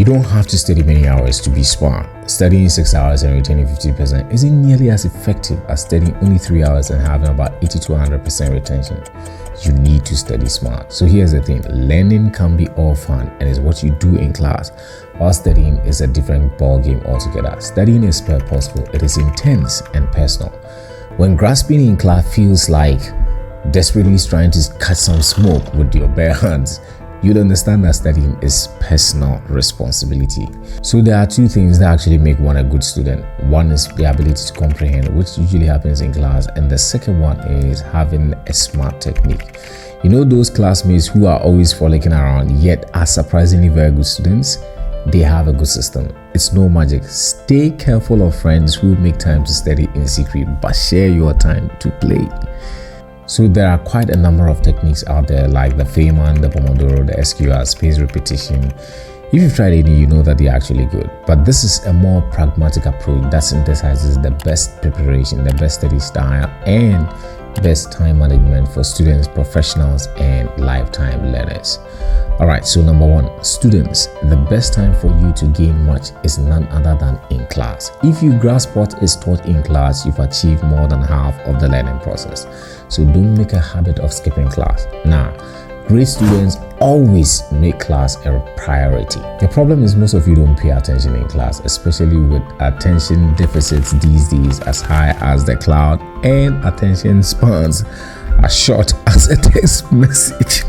You don't have to study many hours to be smart. Studying 6 hours and retaining 50% isn't nearly as effective as studying only 3 hours and having about 80 to 100% retention. You need to study smart. So here's the thing, learning can be all fun and is what you do in class, while studying is a different ballgame altogether. Studying is purposeful, it is intense and personal. When grasping in class feels like desperately trying to catch some smoke with your bare hands, you'll understand that studying is personal responsibility. So there are two things that actually make one a good student. One is the ability to comprehend, which usually happens in class, and the second one is having a smart technique. You know those classmates who are always frolicking around yet are surprisingly very good students? They have a good system. It's no magic. Stay careful of friends who make time to study in secret but share your time to play. So there are quite a number of techniques out there like the Feynman, the Pomodoro, the SQR, spaced repetition. If you've tried any, you know that they're actually good. But this is a more pragmatic approach that synthesizes the best preparation, the best study style, and best time management for students, professionals, and lifetime learners. Alright, so number one, students, the best time for you to gain much is none other than in class. If you grasp what is taught in class, you've achieved more than half of the learning process. So don't make a habit of skipping class. Now, great students always make class a priority. The problem is most of you don't pay attention in class, especially with attention deficits these days as high as the cloud and attention spans as short as a text message.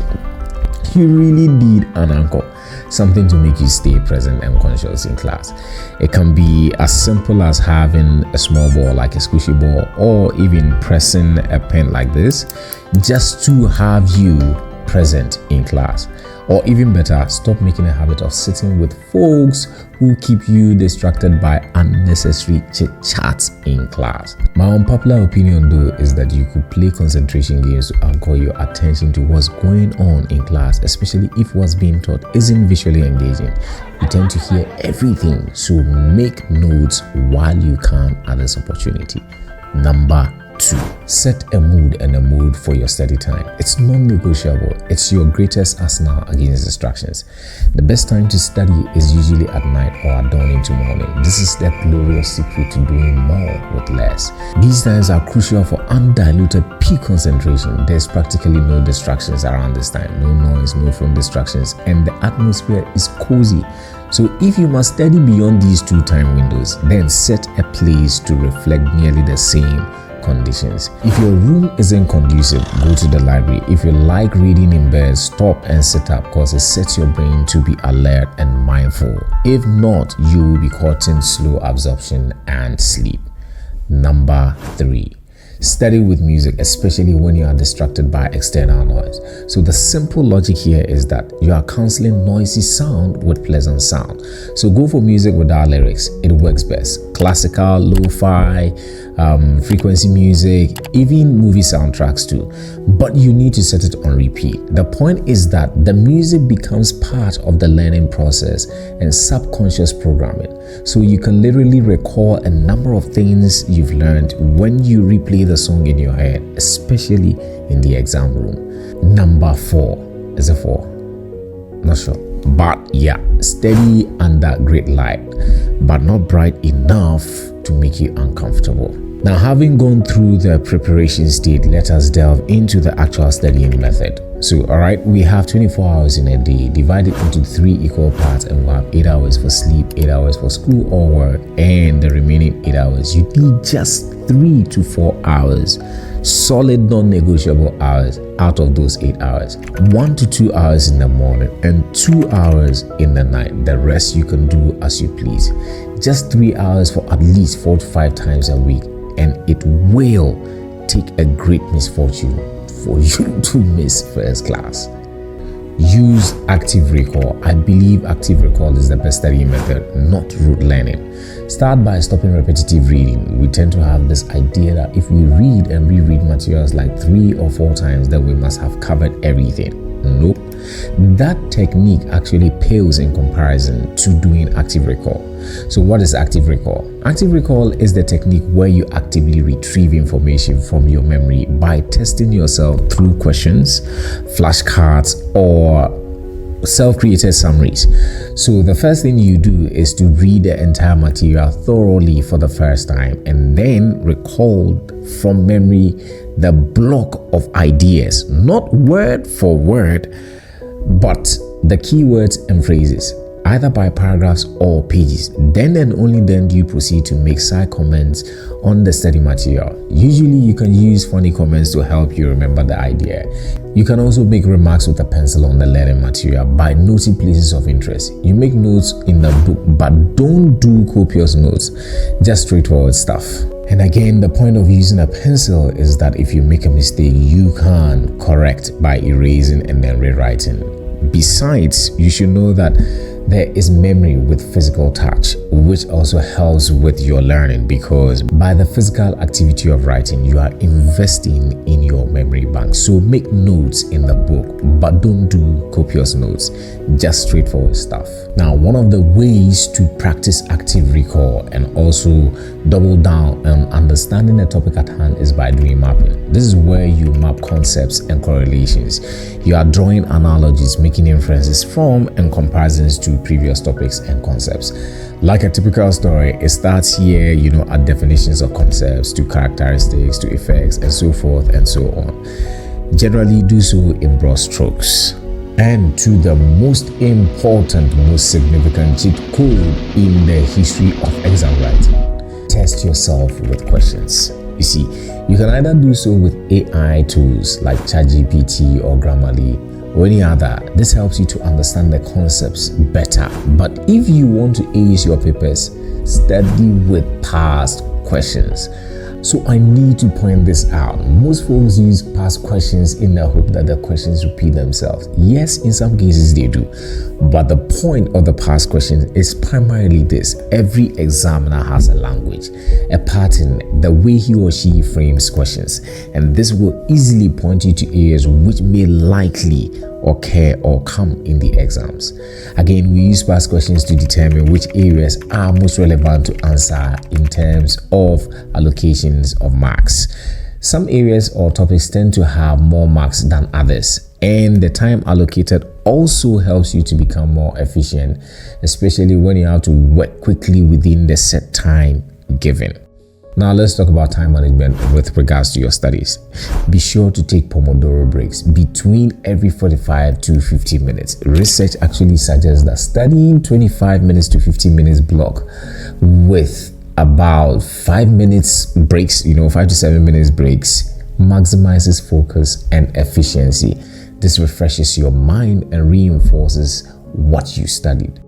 You really need an anchor, something to make you stay present and conscious in class. It can be as simple as having a small ball like a squishy ball, or even pressing a pen like this, just to have you present in class. Or even better, stop making a habit of sitting with folks who keep you distracted by unnecessary chit-chats in class. My unpopular opinion though is that you could play concentration games to anchor your attention to what's going on in class, especially if what's being taught isn't visually engaging. You tend to hear everything, so make notes while you can at this opportunity. Number 2. Set a mood and a mode for your study time. It's non-negotiable. It's your greatest arsenal against distractions. The best time to study is usually at night or at dawn into morning. This is the glorious secret to doing more with less. These times are crucial for undiluted peak concentration. There's practically no distractions around this time. No noise, no phone distractions, and the atmosphere is cozy. So if you must study beyond these two time windows, then set a place to reflect nearly the same conditions. If your room isn't conducive, go to the library. If you like reading in bed, stop and sit up because it sets your brain to be alert and mindful. If not, you will be caught in slow absorption and sleep. Number 3. Study with music, especially when you are distracted by external noise. So the simple logic here is that you are cancelling noisy sound with pleasant sound. So go for music without lyrics. It works best. Classical, lo-fi, frequency music, even movie soundtracks too. But you need to set it on repeat. The point is that the music becomes part of the learning process and subconscious programming. So you can literally recall a number of things you've learned when you replay the song in your head, especially in the exam room. Number 4. Is it 4? Not sure. But yeah, steady under great light, but not bright enough to make you uncomfortable. Now, having gone through the preparation stage, let us delve into the actual studying method. So, alright, we have 24 hours in a day, divided into 3 equal parts, and we'll have 8 hours for sleep, 8 hours for school or work, and the remaining 8 hours. You need just 3 to 4 hours, solid non-negotiable hours out of those 8 hours. 1 to 2 hours in the morning and 2 hours in the night. The rest you can do as you please. Just 3 hours for at least 4 to 5 times a week, and it will take a great misfortune for you to miss first class. Use active recall. I believe active recall is the best studying method, not rote learning. Start by stopping repetitive reading. We tend to have this idea that if we read and reread materials like 3 or 4 times, then we must have covered everything. Nope. That technique actually pales in comparison to doing active recall. So what is active recall? Active recall is the technique where you actively retrieve information from your memory by testing yourself through questions, flashcards, or self-created summaries. So the first thing you do is to read the entire material thoroughly for the first time and then recall from memory the block of ideas, not word for word, but the keywords and phrases, either by paragraphs or pages. Then and only then do you proceed to make side comments on the study material. Usually you can use funny comments to help you remember the idea. You can also make remarks with a pencil on the learning material by noting places of interest. You make notes in the book, but don't do copious notes, just straightforward stuff. And again, the point of using a pencil is that if you make a mistake, you can correct by erasing and then rewriting. Besides, you should know that there is memory with physical touch, which also helps with your learning, because by the physical activity of writing, you are investing in your memory bank. So make notes in the book, but don't do copious notes, just straightforward stuff. Now, one of the ways to practice active recall and also double down on understanding the topic at hand is by doing mapping. This is where you map concepts and correlations. You are drawing analogies, making inferences from and comparisons to previous topics and concepts. Like a typical story, it starts here, at definitions of concepts, to characteristics, to effects, and so forth and so on. Generally do so in broad strokes. And to the most important, most significant cheat code in the history of exam writing: test yourself with questions. You see, you can either do so with AI tools like ChatGPT or Grammarly or any other. This helps you to understand the concepts better. But if you want to ace your papers, study with past questions. So I need to point this out. Most folks use past questions in the hope that the questions repeat themselves. Yes, in some cases they do. But the point of the past questions is primarily this: every examiner has a language, a pattern, the way he or she frames questions. And this will easily point you to areas which may likely occur or come in the exams. Again, we use past questions to determine which areas are most relevant to answer in terms of allocations of marks. Some areas or topics tend to have more marks than others, and the time allocated also helps you to become more efficient, especially when you have to work quickly within the set time given. Now let's talk about time management with regards to your studies. Be sure to take Pomodoro breaks between every 45 to 50 minutes. Research actually suggests that studying 25 minutes to 50 minutes block with about 5 minutes breaks, 5 to 7 minutes breaks, maximizes focus and efficiency. This refreshes your mind and reinforces what you studied.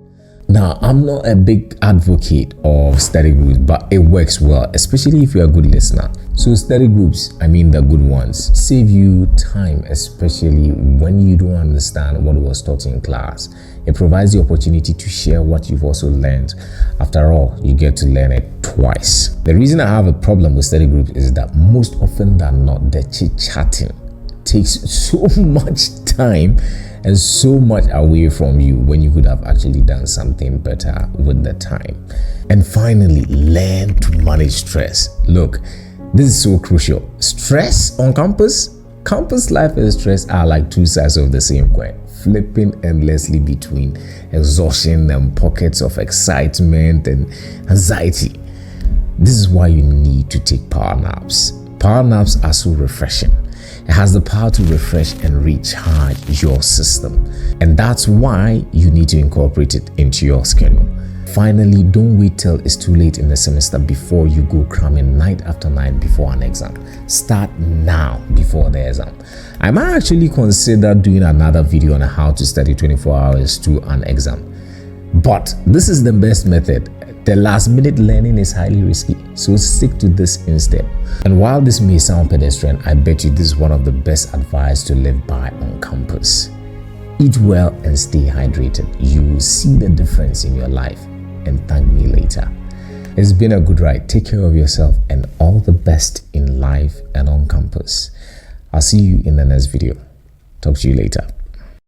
Now, I'm not a big advocate of study groups, but it works well, especially if you're a good listener. So study groups, the good ones, save you time, especially when you don't understand what was taught in class. It provides the opportunity to share what you've also learned. After all, you get to learn it twice. The reason I have a problem with study groups is that most often than not, the chit-chatting takes so much time and so much away from you when you could have actually done something better with the time. And finally, learn to manage stress. Look, this is so crucial. Stress on campus life and stress are like two sides of the same coin, flipping endlessly between exhaustion and pockets of excitement and anxiety. This is why you need to take power naps. Power naps are so refreshing. It has the power to refresh and recharge your system. And that's why you need to incorporate it into your schedule. Finally, don't wait till it's too late in the semester before you go cramming night after night before an exam. Start now before the exam. I might actually consider doing another video on how to study 24 hours to an exam. But this is the best method. The last minute learning is highly risky, so stick to this instead. And while this may sound pedestrian, I bet you this is one of the best advice to live by on campus. Eat well and stay hydrated. You will see the difference in your life and thank me later. It's been a good ride. Take care of yourself and all the best in life and on campus. I'll see you in the next video. Talk to you later.